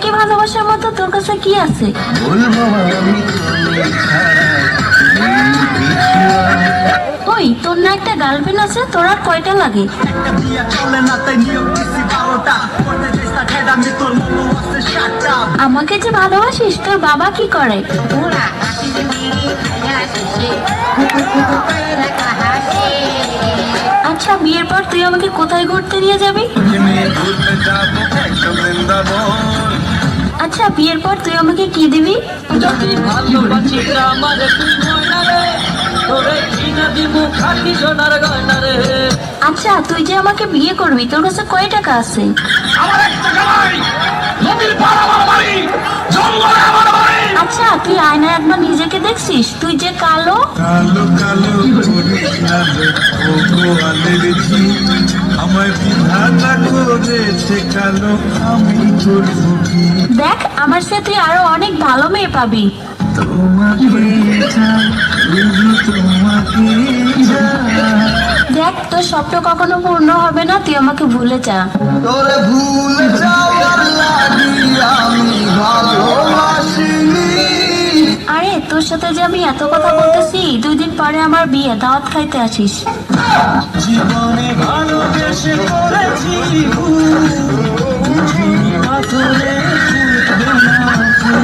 আমাকে ভালোবাসার মতো তোর কাছে কি আছে? ওই তোর না একটা গার্লফ্রেন্ড আছে, তোর আর কয়টা লাগে? আমাকে যে ভালোবাসিস, তোর বাবা কি করে? আচ্ছা, বিয়ের পর তুই আমাকে কোথায় ঘুরতে নিয়ে যাবি? আচ্ছা, বিয়ের পর তুই আমাকে কি দিবি? আচ্ছা, তুই যে আমাকে বিয়ে করবি, তোর কাছে কয় টাকা আছে? আচ্ছা, তুই আয়নায় একবার নিজেকে দেখছিস? তুই যে কালো। কালো কালো আমায় বিধাতা করেছে কালো, আমি করবো কি? দেখ, আমার সাথে তুই আরো অনেক ভালো মেয়ে পাবি। দেখ, তোর স্বপ্ন কখনো পূর্ণ হবে না, তুই আমাকে ভুলে যা। তোরে ভুলে যাওয়ার লাগি আমি ভালোবাসিনি। আরে, তোর সাথে যে আমি এত কথা বলতেছি, 2 দিন পরে আমার বিয়ে, দাওয়াত খাইতে আসিস। জীবনে ভালোবেসে করেছি ভুল, পাথরে ফুটবে না ফুল।